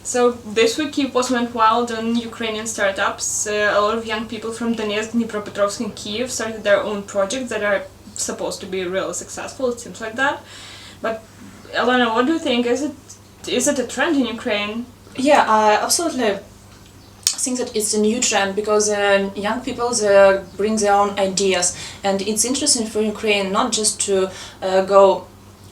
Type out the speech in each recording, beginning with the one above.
So this week Kyiv Post went wild on Ukrainian startups. A lot of young people from Donetsk, Dnipropetrovsk and Kyiv started their own projects that are supposed to be really successful, it seems like that. But Elena, what do you think? Is it a trend in Ukraine? Yeah, I absolutely think that it's a new trend because young people bring their own ideas, and it's interesting for Ukraine not just to go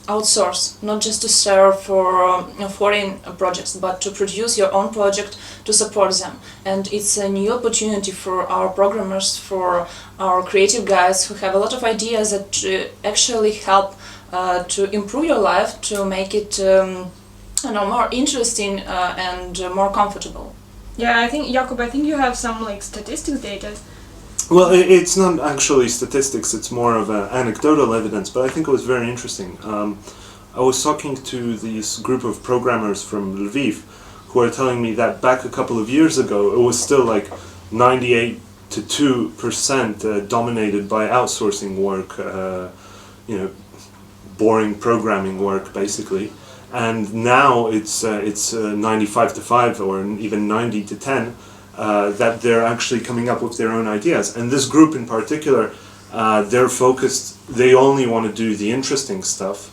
outsource, not just to serve for foreign projects, but to produce your own project to support them. And it's a new opportunity for our programmers, for our creative guys who have a lot of ideas that actually help to improve your life, to make it more interesting and more comfortable. Yeah, I think, Jakub, you have some statistics data. Well, it's not actually statistics, it's more of anecdotal evidence, but I think it was very interesting. I was talking to this group of programmers from Lviv who are telling me that back a couple of years ago it was still 98 to 2% dominated by outsourcing work, boring programming work basically. And now it's 95 to 5 or even 90 to 10 that they're actually coming up with their own ideas. And this group in particular, they're focused, they only want to do the interesting stuff.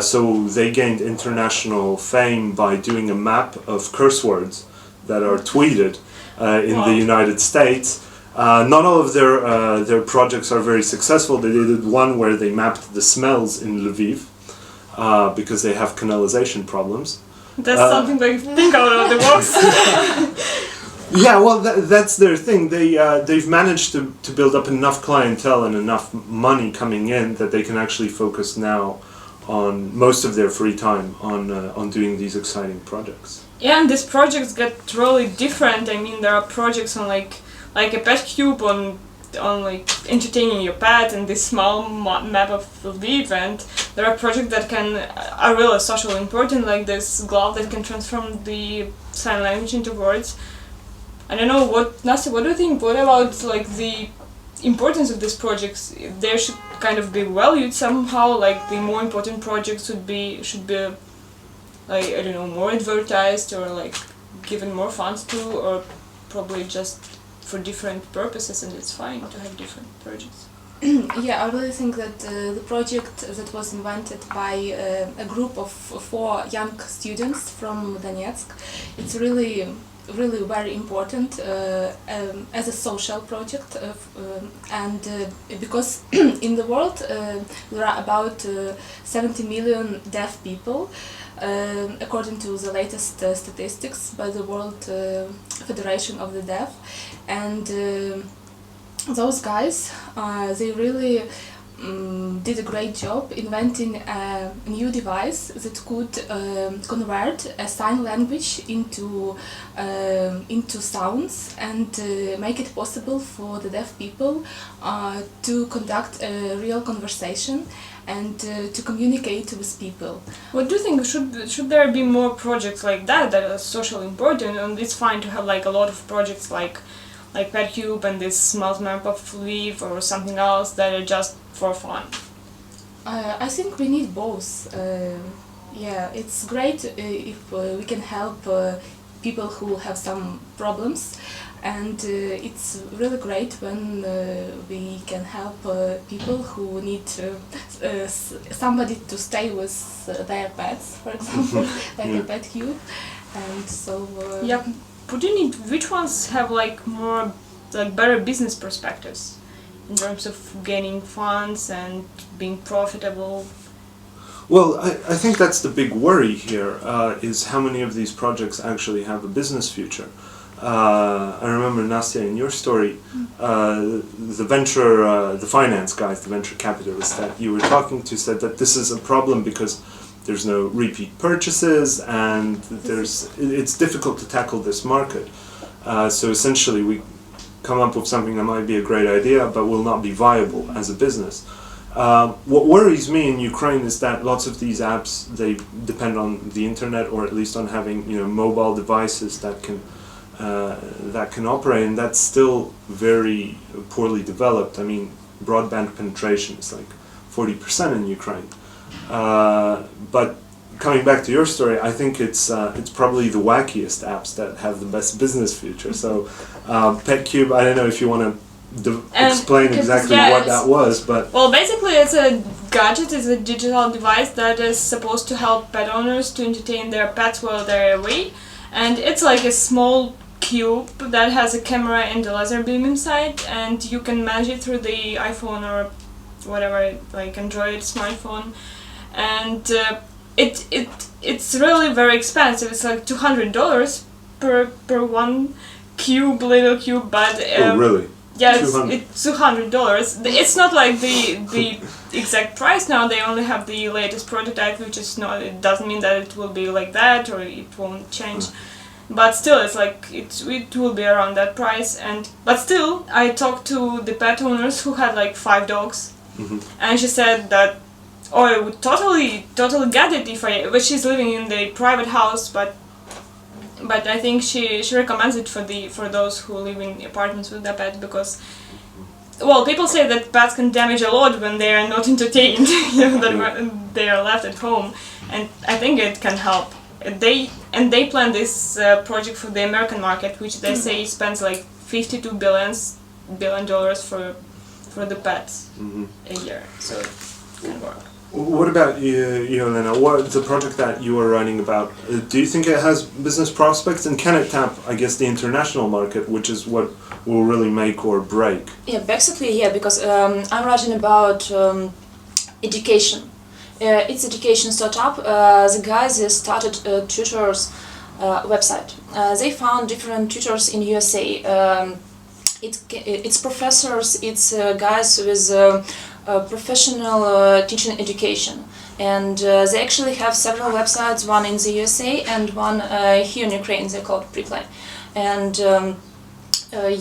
So they gained international fame by doing a map of curse words that are tweeted in the United States. Not all of their projects are very successful. They did one where they mapped the smells in Lviv because they have canalization problems. That's something they think out of the box. Yeah, well, that's their thing. They've managed to build up enough clientele and enough money coming in that they can actually focus now on most of their free time on doing these exciting projects. Yeah, and these projects get really different. I mean, there are projects on like a pet cube on entertaining your pet and this small map of Lviv, and there are projects that are really socially important, like this glove that can transform the sign language into words. I don't know, Nastya, what do you think? What about the importance of these projects? They should kind of be valued somehow, the more important projects should be I don't know, more advertised or given more funds to, or probably just for different purposes, and it's fine to have different projects. Yeah, I really think that the project that was invented by a group of 4 young students from Donetsk, it's really very important as a social project, and because in the world there are about 70 million deaf people, according to the latest statistics by the World Federation of the Deaf, and those guys, they really did a great job inventing a new device that could convert a sign language into sounds and make it possible for the deaf people to conduct a real conversation and to communicate with people. What do you think? Should there be more projects like that are socially important? And it's fine to have a lot of projects like PetCube and this small map of Lviv or something else that are just for fun. I think we need both. Yeah, it's great if we can help people who have some problems, and it's really great when we can help people who need somebody to stay with their pets, for example, like a PetCube, and so. Yeah. Which ones have more better business perspectives in terms of gaining funds and being profitable? Well, I think that's the big worry here, is how many of these projects actually have a business future. I remember, Nastya, in your story, the finance guys, the venture capitalists that you were talking to said that this is a problem because there's no repeat purchases and it's difficult to tackle this market. So essentially we come up with something that might be a great idea but will not be viable as a business. What worries me in Ukraine is that lots of these apps, they depend on the internet, or at least on having mobile devices that can operate, and that's still very poorly developed. I mean, broadband penetration is 40% in Ukraine. But coming back to your story, I think it's probably the wackiest apps that have the best business future. So, PetCube, I don't know if you want to explain exactly what that was, but well, basically, it's a gadget, it's a digital device that is supposed to help pet owners to entertain their pets while they're away, and it's like a small cube that has a camera and a laser beam inside, and you can manage it through the iPhone or whatever, like Android smartphone, and it's really very expensive. It's like $200 per one little cube, but oh really? yeah, it's $200. It's not like the exact price now. They only have the latest prototype, which is not. It doesn't mean that it will be like that or it won't change. But still, it's like it will be around that price. But still, I talked to the pet owners who had like 5 dogs, and she said that I would totally get it but she's living in the private house, but I think she recommends it for those who live in apartments with their pet, because well, people say that pets can damage a lot when they are not entertained, that they are left at home, and I think it can help. They plan this project for the American market, which they say spends like $52 billion for the pets a year, so it can work. What about you, Elena? What the project that you are writing about? Do you think it has business prospects, and can it tap, I guess, the international market, which is what will really make or break? Yeah, basically, yeah, because I'm writing about education. It's education startup. The guys started a tutors website. They found different tutors in USA. It's professors. It's guys with professional teaching education, and they actually have several websites. One in the USA and one here in Ukraine. They're called Preplay, and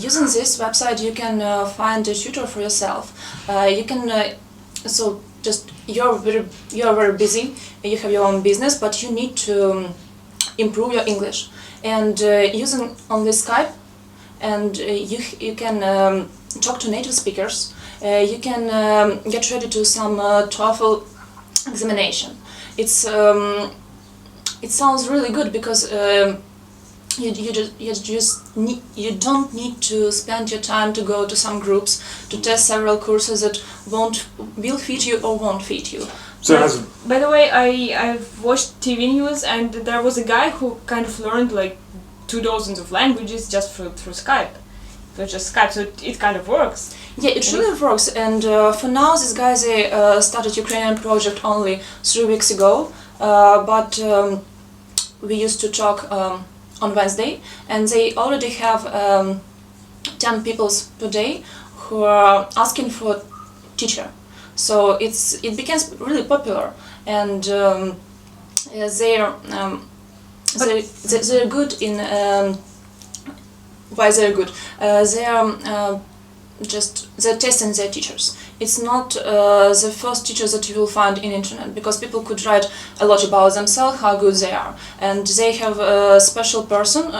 using this website, you can find a tutor for yourself. You can so just you're very busy. You have your own business, but you need to improve your English. And using only Skype, and you can talk to native speakers. You can get ready to some TOEFL examination. It sounds really good because you don't need to spend your time to go to some groups to test several courses that will fit you or won't fit you. So by the way, I've watched TV news, and there was a guy who kind of learned like 24 of languages just through Skype. So just Skype, so it kind of works. Yeah, it really works, and for now these guys started Ukrainian project only 3 weeks ago, but we used to talk on Wednesday, and they already have 10 people per day who are asking for teacher. So it becomes really popular, and they're good in. Why they're good? They're testing their teachers. It's not the first teachers that you will find in internet, because people could write a lot about themselves, how good they are, and they have a special person,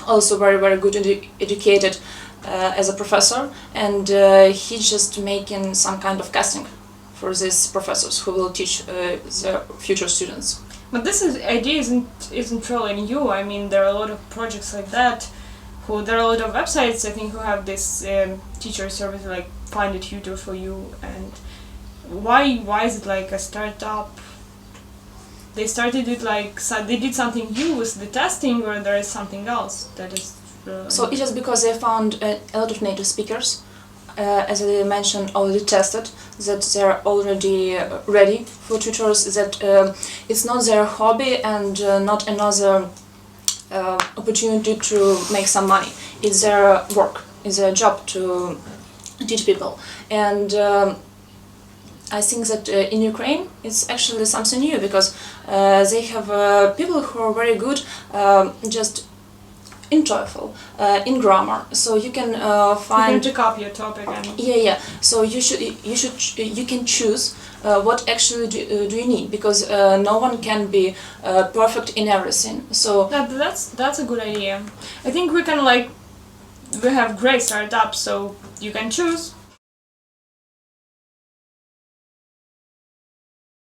also very very good educated as a professor, and he's just making some kind of casting for these professors who will teach their future students. But this idea isn't really new. I mean, there are a lot of projects like that. There are a lot of websites, I think, who have this teacher service, like find a tutor for you. And why is it like a startup? They started it like they did something new with the testing, or there is something else that is. So it is because they found a lot of native speakers, as I mentioned, already tested, that they're already ready for tutors. That it's not their hobby and not another opportunity to make some money. It's their work, it's their job to teach people. And I think that in Ukraine it's actually something new, because they have people who are very good just in TOEFL, in grammar. So you can find. You can pick up your topic and. Yeah. So you can choose what actually do you need, because no one can be perfect in everything. So that's a good idea. I think we have great startups, so you can choose